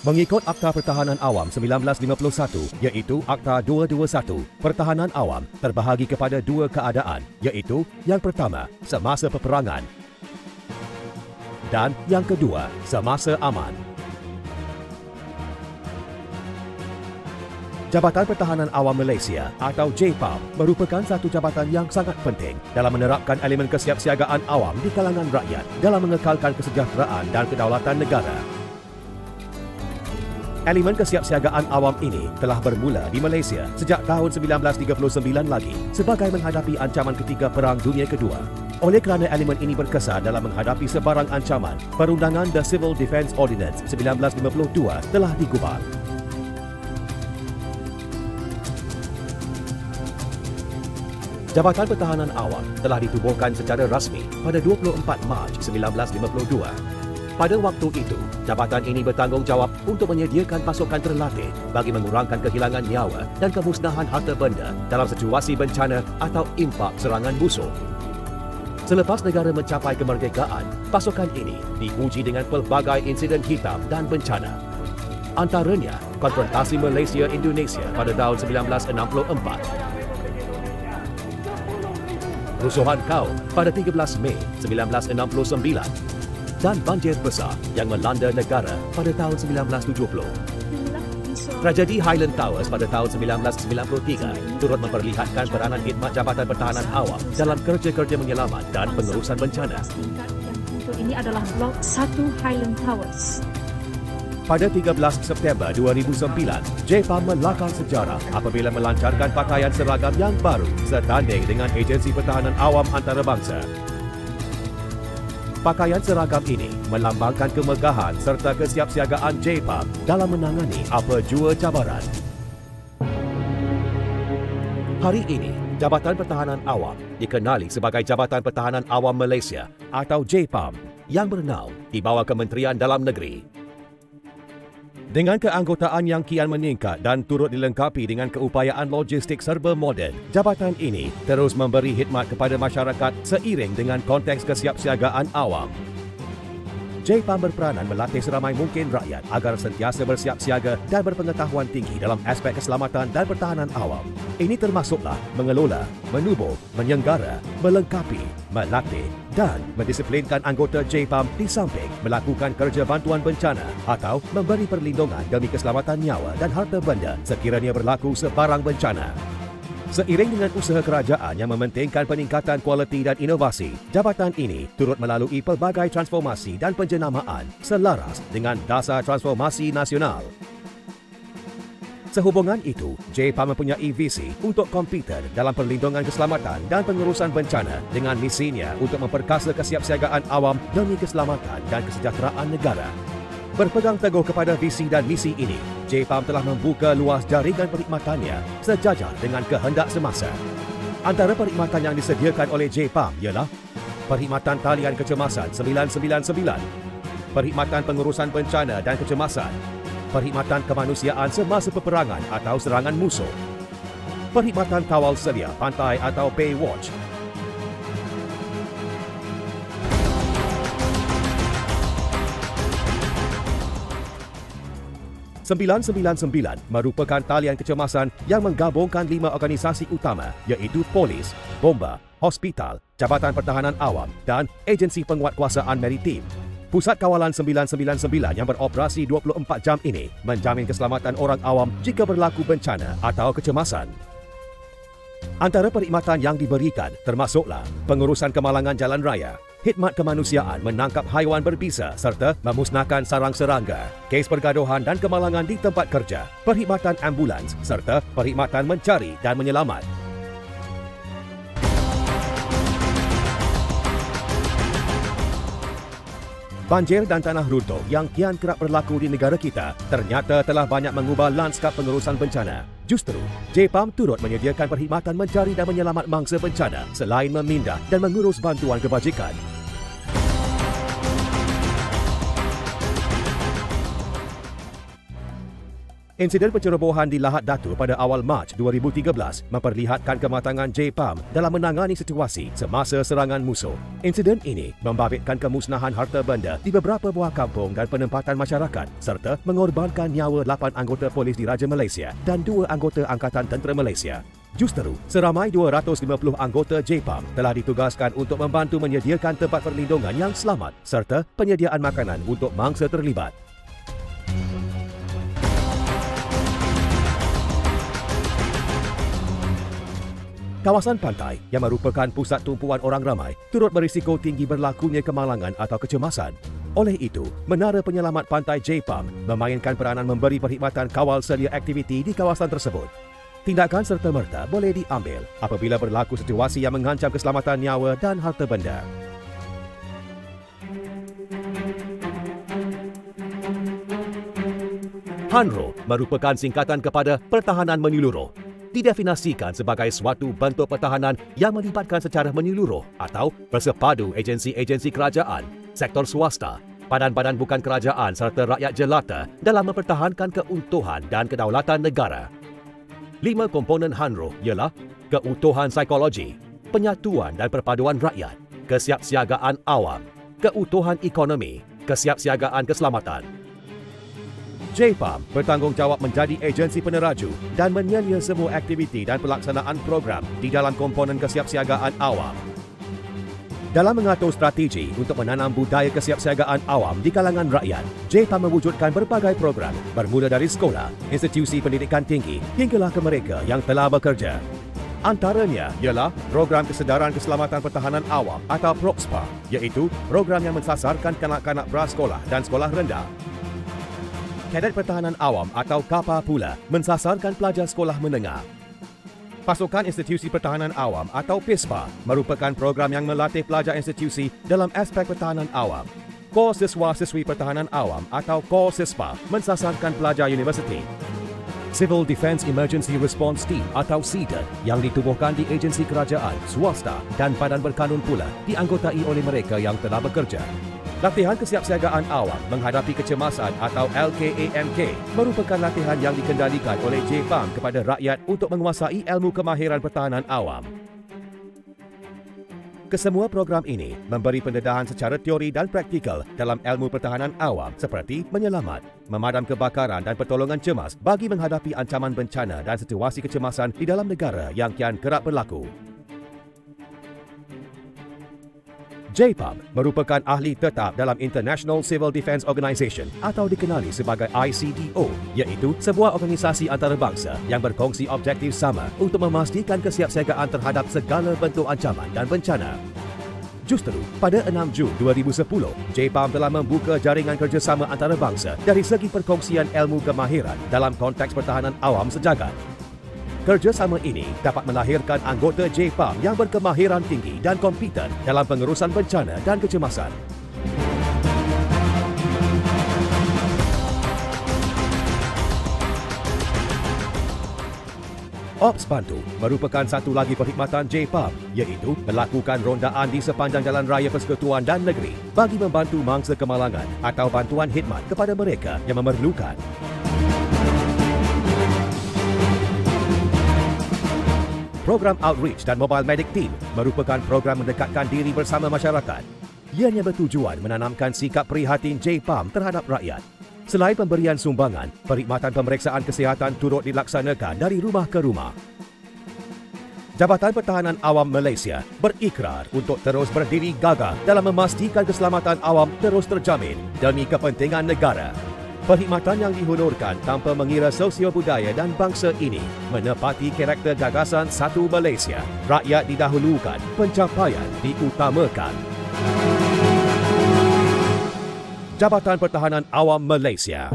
Mengikut Akta Pertahanan Awam 1951, iaitu Akta 221, pertahanan awam terbahagi kepada dua keadaan, iaitu yang pertama, semasa peperangan dan yang kedua, semasa aman. Jabatan Pertahanan Awam Malaysia atau JPAM merupakan satu jabatan yang sangat penting dalam menerapkan elemen kesiapsiagaan awam di kalangan rakyat dalam mengekalkan kesejahteraan dan kedaulatan negara. Elemen kesiapsiagaan awam ini telah bermula di Malaysia sejak tahun 1939 lagi sebagai menghadapi ancaman ketika Perang Dunia Kedua. Oleh kerana elemen ini berkesan dalam menghadapi sebarang ancaman, perundangan The Civil Defence Ordinance 1952 telah digubal. Jabatan Pertahanan Awam telah ditubuhkan secara rasmi pada 24 Mac 1952. Pada waktu itu, jabatan ini bertanggungjawab untuk menyediakan pasukan terlatih bagi mengurangkan kehilangan nyawa dan kemusnahan harta benda dalam situasi bencana atau impak serangan musuh. Selepas negara mencapai kemerdekaan, pasukan ini diuji dengan pelbagai insiden hitam dan bencana. Antaranya, konfrontasi Malaysia-Indonesia pada tahun 1964, Rusuhan Kaum pada 13 Mei 1969 dan banjir besar yang melanda negara pada tahun 1970. Tragedi Highland Towers pada tahun 1993 turut memperlihatkan peranan khidmat Jabatan Pertahanan Awam dalam kerja-kerja menyelamat dan pengurusan bencana. Ini adalah Blok 1 Highland Towers. Pada 13 September 2009, JPAM melakar sejarah apabila melancarkan pakaian seragam yang baru setanding dengan Agensi Pertahanan Awam Antarabangsa. Pakaian seragam ini melambangkan kemegahan serta kesiapsiagaan JPAM dalam menangani apa jua cabaran. Hari ini, Jabatan Pertahanan Awam dikenali sebagai Jabatan Pertahanan Awam Malaysia atau JPAM yang bernaung di bawah Kementerian Dalam Negeri. Dengan keanggotaan yang kian meningkat dan turut dilengkapi dengan keupayaan logistik serba moden, jabatan ini terus memberi khidmat kepada masyarakat seiring dengan konteks kesiapsiagaan awam. JPAM berperanan melatih seramai mungkin rakyat agar sentiasa bersiap siaga dan berpengetahuan tinggi dalam aspek keselamatan dan pertahanan awam. Ini termasuklah mengelola, menubuh, menyenggara, melengkapi, melatih dan mendisiplinkan anggota JPAM di samping melakukan kerja bantuan bencana atau memberi perlindungan demi keselamatan nyawa dan harta benda sekiranya berlaku sebarang bencana. Seiring dengan usaha kerajaan yang mementingkan peningkatan kualiti dan inovasi, jabatan ini turut melalui pelbagai transformasi dan penjenamaan selaras dengan Dasar Transformasi Nasional. Sehubungan itu, JPAM mempunyai visi untuk komputer dalam perlindungan keselamatan dan pengurusan bencana dengan misinya untuk memperkasa kesiapsiagaan awam demi keselamatan dan kesejahteraan negara. Berpegang teguh kepada visi dan misi ini, JPAM telah membuka luas jaringan perkhidmatannya sejajar dengan kehendak semasa. Antara perkhidmatan yang disediakan oleh JPAM ialah Perkhidmatan Talian Kecemasan 999, Perkhidmatan Pengurusan Bencana dan Kecemasan, Perkhidmatan Kemanusiaan Semasa Peperangan atau Serangan Musuh, Perkhidmatan Kawal Selia Pantai atau Baywatch, 999 merupakan talian kecemasan yang menggabungkan 5 organisasi utama iaitu Polis, Bomba, Hospital, Jabatan Pertahanan Awam dan Agensi Penguatkuasaan Maritim. Pusat Kawalan 999 yang beroperasi 24 jam ini menjamin keselamatan orang awam jika berlaku bencana atau kecemasan. Antara perkhidmatan yang diberikan termasuklah pengurusan kemalangan jalan raya, khidmat kemanusiaan menangkap haiwan berbisa serta memusnahkan sarang serangga, kes pergaduhan dan kemalangan di tempat kerja, perkhidmatan ambulans serta perkhidmatan mencari dan menyelamat. Banjir dan tanah runtuh yang kian kerap berlaku di negara kita ternyata telah banyak mengubah lanskap pengurusan bencana. Justru, JPAM turut menyediakan perkhidmatan mencari dan menyelamat mangsa bencana selain memindah dan mengurus bantuan kebajikan. Insiden pencerobohan di Lahad Datu pada awal Mac 2013 memperlihatkan kematangan JPAM dalam menangani situasi semasa serangan musuh. Insiden ini membabitkan kemusnahan harta benda di beberapa buah kampung dan penempatan masyarakat serta mengorbankan nyawa 8 anggota polis diraja Malaysia dan 2 anggota Angkatan Tentera Malaysia. Justeru, seramai 250 anggota JPAM telah ditugaskan untuk membantu menyediakan tempat perlindungan yang selamat serta penyediaan makanan untuk mangsa terlibat. Kawasan pantai yang merupakan pusat tumpuan orang ramai turut berisiko tinggi berlakunya kemalangan atau kecemasan. Oleh itu, Menara Penyelamat Pantai JPAM memainkan peranan memberi perkhidmatan kawal selia aktiviti di kawasan tersebut. Tindakan serta-merta boleh diambil apabila berlaku situasi yang mengancam keselamatan nyawa dan harta benda. HANRO merupakan singkatan kepada Pertahanan Menyeluruh. Didefinisikan sebagai suatu bentuk pertahanan yang melibatkan secara menyeluruh atau bersepadu agensi-agensi kerajaan, sektor swasta, badan-badan bukan kerajaan serta rakyat jelata dalam mempertahankan keutuhan dan kedaulatan negara. 5 komponen HANRO ialah keutuhan psikologi, penyatuan dan perpaduan rakyat, kesiapsiagaan awam, keutuhan ekonomi, kesiapsiagaan keselamatan. JPAM bertanggungjawab menjadi agensi peneraju dan menyelia semua aktiviti dan pelaksanaan program di dalam komponen kesiapsiagaan awam. Dalam mengatur strategi untuk menanam budaya kesiapsiagaan awam di kalangan rakyat, JPAM mewujudkan berbagai program bermula dari sekolah, institusi pendidikan tinggi hinggalah ke mereka yang telah bekerja. Antaranya ialah program kesedaran keselamatan pertahanan awam atau PROKSPA, iaitu program yang mensasarkan kanak-kanak prasekolah dan sekolah rendah. Kadet Pertahanan Awam atau KAPA pula mensasarkan pelajar sekolah menengah. Pasukan Institusi Pertahanan Awam atau PISPA merupakan program yang melatih pelajar institusi dalam aspek pertahanan awam. Kor Siswa-Siswi Pertahanan Awam atau Kor SISPA mensasarkan pelajar universiti. Civil Defence Emergency Response Team atau CDET yang ditubuhkan di agensi kerajaan, swasta dan badan berkanun pula dianggotai oleh mereka yang telah bekerja. Latihan kesiapsiagaan awam menghadapi kecemasan atau LKAMK merupakan latihan yang dikendalikan oleh JPAM kepada rakyat untuk menguasai ilmu kemahiran pertahanan awam. Kesemua program ini memberi pendedahan secara teori dan praktikal dalam ilmu pertahanan awam seperti menyelamat, memadam kebakaran dan pertolongan cemas bagi menghadapi ancaman bencana dan situasi kecemasan di dalam negara yang kian kerap berlaku. JPAM merupakan ahli tetap dalam International Civil Defence Organisation atau dikenali sebagai ICDO, iaitu sebuah organisasi antarabangsa yang berkongsi objektif sama untuk memastikan kesiapsiagaan terhadap segala bentuk ancaman dan bencana. Justeru, pada 6 Jun 2010, JPAM telah membuka jaringan kerjasama antarabangsa dari segi perkongsian ilmu kemahiran dalam konteks pertahanan awam sejagat. Kerjasama ini dapat melahirkan anggota JPAM yang berkemahiran tinggi dan kompeten dalam pengurusan bencana dan kecemasan. Ops Bantu merupakan satu lagi perkhidmatan JPAM, iaitu melakukan rondaan di sepanjang jalan raya persekutuan dan negeri bagi membantu mangsa kemalangan atau bantuan khidmat kepada mereka yang memerlukan. Program Outreach dan Mobile Medic Team merupakan program mendekatkan diri bersama masyarakat. Ianya bertujuan menanamkan sikap prihatin JPAM terhadap rakyat. Selain pemberian sumbangan, perkhidmatan pemeriksaan kesihatan turut dilaksanakan dari rumah ke rumah. Jabatan Pertahanan Awam Malaysia berikrar untuk terus berdiri gagah dalam memastikan keselamatan awam terus terjamin demi kepentingan negara. Perkhidmatan yang dihonorkan tanpa mengira sosio budaya dan bangsa ini menepati karakter gagasan satu Malaysia. Rakyat didahulukan, pencapaian diutamakan. Jabatan Pertahanan Awam Malaysia.